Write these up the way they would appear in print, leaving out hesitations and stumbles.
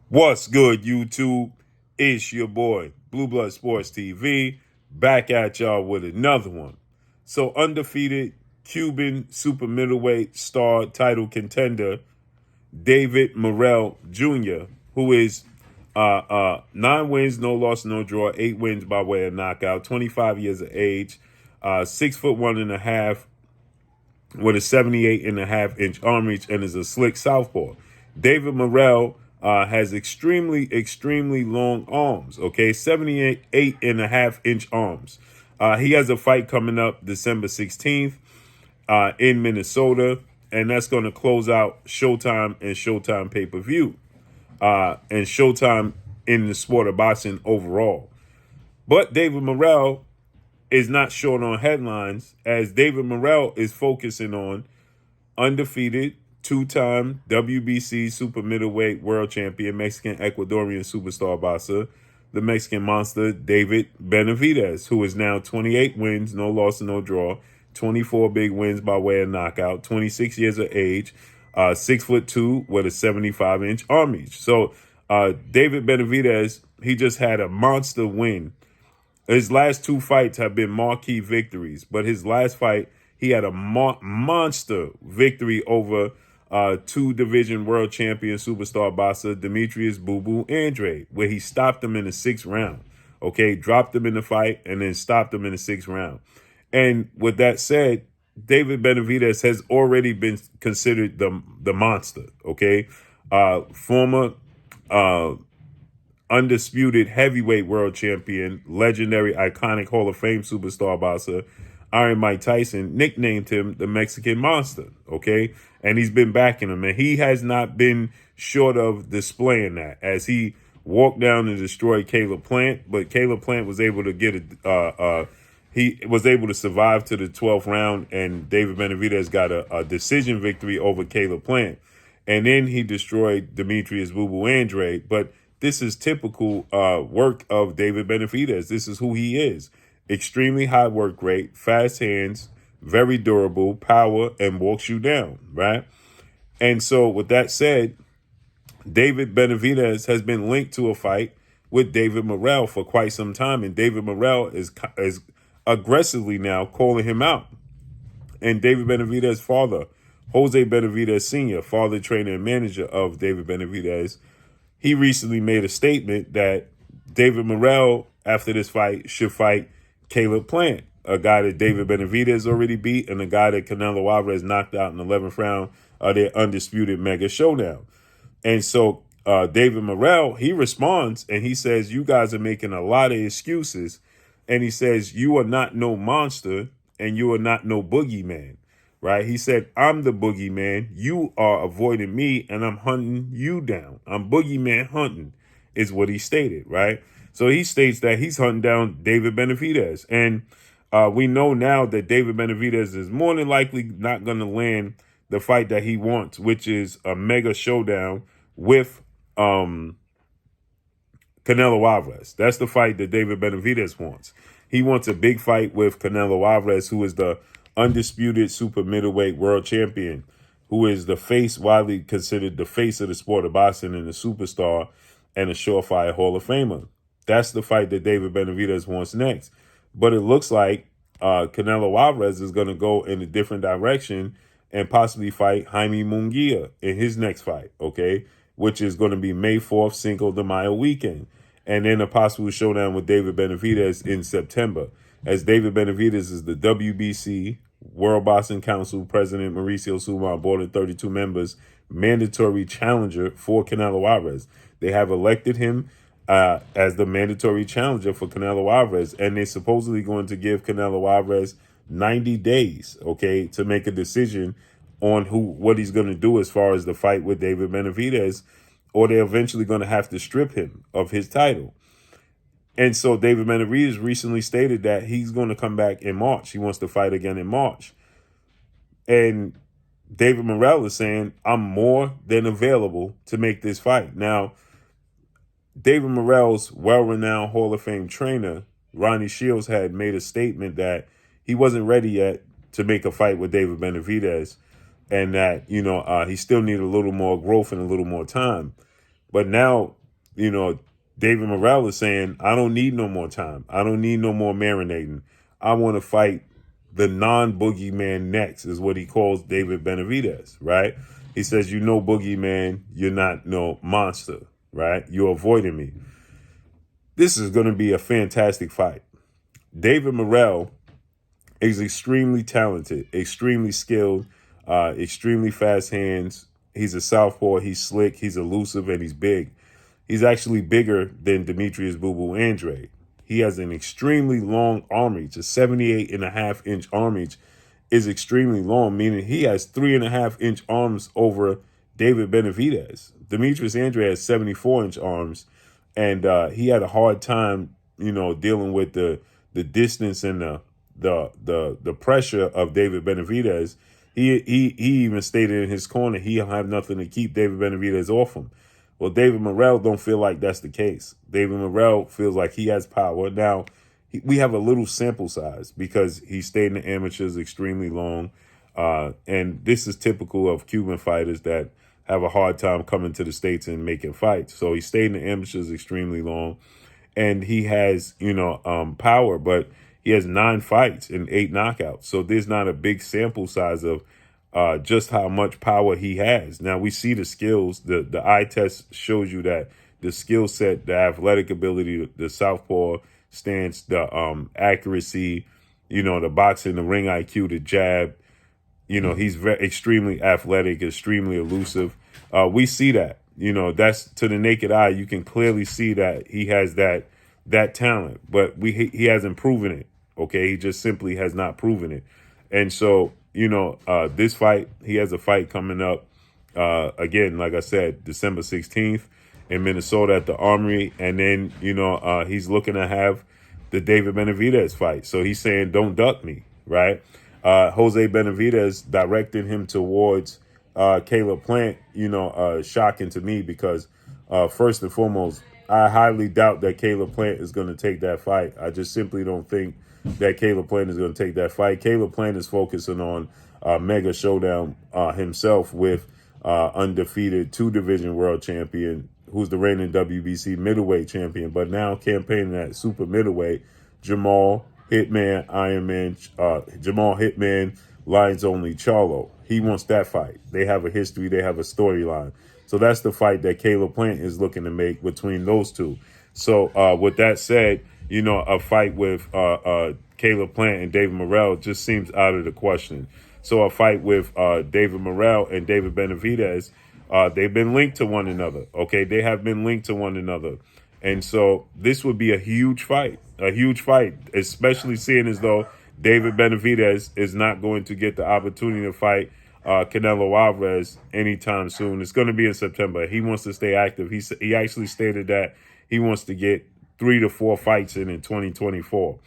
What's good, YouTube? It's your boy, Blue Blood Sports TV, back at y'all with another one. So, undefeated Cuban super middleweight star title contender, David Morrell Jr., who is 9 wins, no loss, no draw, 8 wins by way of knockout, 25 years of age, 6 foot 1.5, with a 78.5 inch arm reach, and is a slick southpaw. David Morrell has extremely long arms. Okay, 78.5 inch arms. He has a fight coming up December 16th in Minnesota, and that's going to close out Showtime and Showtime pay-per-view, and Showtime in the sport of boxing overall. But David Morrell is not short on headlines, as David Morrell is focusing on undefeated two-time WBC super middleweight world champion, Mexican Ecuadorian superstar boxer, the Mexican monster David Benevidez, who is now 28 wins, no loss, no draw, 24 big wins by way of knockout, 26 years of age, 6'2" with a 75-inch arm reach. So David Benevidez, he just had a monster win. His last two fights have been marquee victories, but his last fight, he had a monster victory over two-division world champion superstar boxer Demetrius Boo Boo Andrade, where he stopped him in the 6th round. Okay, dropped him in the fight and then stopped him in the 6th round. And with that said, David Benavidez has already been considered the monster. Okay, former undisputed heavyweight world champion, legendary, iconic Hall of Fame superstar boxer, Iron Mike Tyson, nicknamed him the Mexican Monster, okay? And he's been backing him, and he has not been short of displaying that as he walked down and destroyed Caleb Plant, but Caleb Plant was able to get he was able to survive to the 12th round, and David Benavidez got a decision victory over Caleb Plant. And then he destroyed Demetrius Boo Boo Andrade, but this is typical work of David Benavidez. This is who he is. Extremely high work rate, fast hands, very durable, power, and walks you down, right? And so with that said, David Benavidez has been linked to a fight with David Morrell for quite some time, and David Morrell is aggressively now calling him out. And David Benavidez's father, Jose Benavidez Sr., father, trainer, and manager of David Benavidez, he recently made a statement that David Morrell, after this fight, should fight Caleb Plant, a guy that David Benavidez already beat and a guy that Canelo Alvarez knocked out in the 11th round of their undisputed mega showdown. And so David Morrell, he responds and he says, you guys are making a lot of excuses. And he says, you are not no monster and you are not no boogeyman. Right? He said, I'm the boogeyman. You are avoiding me and I'm hunting you down. I'm boogeyman hunting is what he stated, right? So he states that he's hunting down David Benavidez. And we know now that David Benavidez is more than likely not going to land the fight that he wants, which is a mega showdown with Canelo Alvarez. That's the fight that David Benavidez wants. He wants a big fight with Canelo Alvarez, who is the undisputed super middleweight world champion, who is the face, widely considered the face of the sport of boxing and a superstar and a surefire Hall of Famer. That's the fight that David Benavidez wants next. But it looks like Canelo Alvarez is going to go in a different direction and possibly fight Jaime Munguia in his next fight, okay, which is going to be May 4th, Cinco de Mayo weekend. And then a possible showdown with David Benavidez in September, as David Benavidez is the WBC, World Boxing Council President Mauricio Suma, board of 32 members, mandatory challenger for Canelo Alvarez. They have elected him as the mandatory challenger for Canelo Alvarez, and they're supposedly going to give Canelo Alvarez 90 days, okay, to make a decision on what he's going to do as far as the fight with David Benavidez, or they're eventually going to have to strip him of his title. And so David Benavidez recently stated that he's going to come back in March. He wants to fight again in March. And David Morrell is saying, I'm more than available to make this fight. Now, David Morrell's well-renowned Hall of Fame trainer, Ronnie Shields, had made a statement that he wasn't ready yet to make a fight with David Benavidez, and that, he still needed a little more growth and a little more time. But now, David Morrell is saying, I don't need no more time. I don't need no more marinating. I want to fight the non-boogeyman next, is what he calls David Benevidez, right? He says, boogeyman, you're not no monster, right? You're avoiding me. This is going to be a fantastic fight. David Morrell is extremely talented, extremely skilled, extremely fast hands. He's a southpaw. He's slick. He's elusive, and he's big. He's actually bigger than Demetrius Boo Boo Andrade. He has an extremely long arm reach. A 78.5-inch arm reach is extremely long, meaning he has 3.5-inch arms over David Benevidez. Demetrius Andrade has 74-inch arms, and he had a hard time, dealing with the distance and the pressure of David Benevidez. He even stated in his corner he'll have nothing to keep David Benevidez off him. Well, David Morrell don't feel like that's the case. David Morrell feels like he has power. Now, we have a little sample size because he stayed in the amateurs extremely long. And this is typical of Cuban fighters that have a hard time coming to the States and making fights. So he stayed in the amateurs extremely long. And he has, power, but he has 9 fights and 8 knockouts. So there's not a big sample size of just how much power he has. Now, we see the skills. The eye test shows you that the skill set, the athletic ability, the southpaw stance, the accuracy, the boxing, the ring IQ, the jab. He's extremely athletic, extremely elusive. We see that. That's to the naked eye. You can clearly see that he has that talent, but he hasn't proven it. Okay, he just simply has not proven it. And so, this fight, he has a fight coming up again, like I said, December 16th in Minnesota at the Armory. And then, he's looking to have the David Benevidez fight. So he's saying, don't duck me, right? Jose Benevidez directed him towards Caleb Plant, shocking to me because first and foremost, I highly doubt that Caleb Plant is going to take that fight. I just simply don't think that Caleb Plant is going to take that fight. Caleb Plant is focusing on mega showdown himself with undefeated 2-division world champion, who's the reigning WBC middleweight champion, but now campaigning at super middleweight, Jamal Hitman Lions Only Charlo. He wants that fight. They have a history. They have a storyline. So that's the fight that Caleb Plant is looking to make between those two. So with that said, a fight with Caleb Plant and David Morrell just seems out of the question. So a fight with David Morrell and David Benevidez, they've been linked to one another. Okay, they have been linked to one another. And so this would be a huge fight, especially seeing as though David Benevidez is not going to get the opportunity to fight Canelo Alvarez anytime soon. It's going to be in September. He wants to stay active. He actually stated that he wants to get 3 to 4 fights in 2024.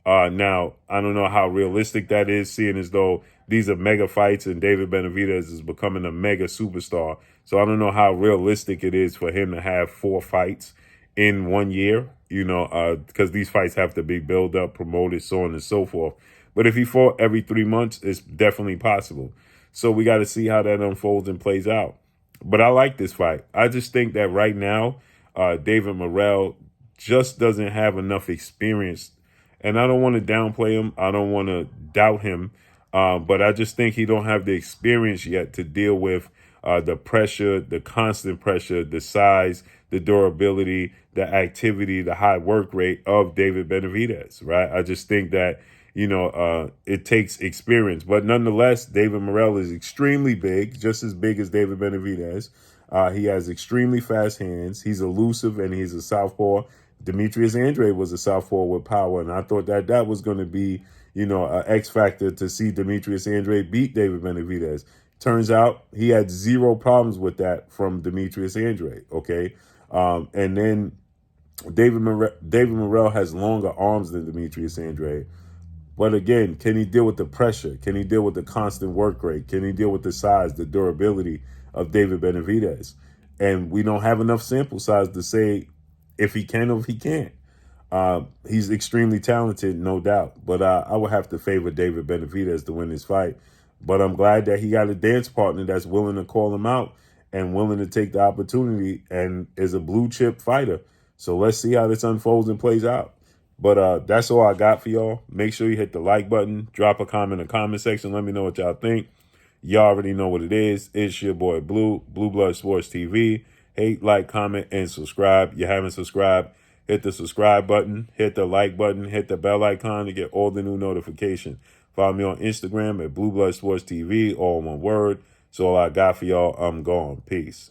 Now, I don't know how realistic that is, seeing as though these are mega fights and David Benavidez is becoming a mega superstar. So I don't know how realistic it is for him to have 4 fights in 1 year, because these fights have to be built up, promoted, so on and so forth. But if he fought every 3 months, it's definitely possible. So we got to see how that unfolds and plays out. But I like this fight. I just think that right now, David Morrell just doesn't have enough experience. And I don't want to downplay him. I don't want to doubt him. But I just think he don't have the experience yet to deal with the pressure, the constant pressure, the size, the durability, the activity, the high work rate of David Benavidez, right? I just think that, it takes experience. But nonetheless, David Morrell is extremely big, just as big as David Benavidez. He has extremely fast hands. He's elusive, and he's a southpaw. Demetrius Andrade was a southpaw with power, and I thought that was going to be, an X factor to see Demetrius Andrade beat David Benavidez. Turns out he had 0 problems with that from Demetrius Andrade, okay? And then David Morrell has longer arms than Demetrius Andrade. But again, can he deal with the pressure? Can he deal with the constant work rate? Can he deal with the size, the durability of David Benavidez? And we don't have enough sample size to say if he can or if he can't. He's extremely talented, no doubt. But I would have to favor David Benavidez to win this fight. But I'm glad that he got a dance partner that's willing to call him out and willing to take the opportunity and is a blue chip fighter. So let's see how this unfolds and plays out. But that's all I got for y'all. Make sure you hit the like button, drop a comment in the comment section. Let me know what y'all think. Y'all already know what it is. It's your boy Blue Blood Sports TV. Hate, like, comment, and subscribe. You haven't subscribed, hit the subscribe button, hit the like button, hit the bell icon to get all the new notifications. Follow me on Instagram at Blue Blood Sports TV, all one word. So all I got for y'all. I'm gone. Peace.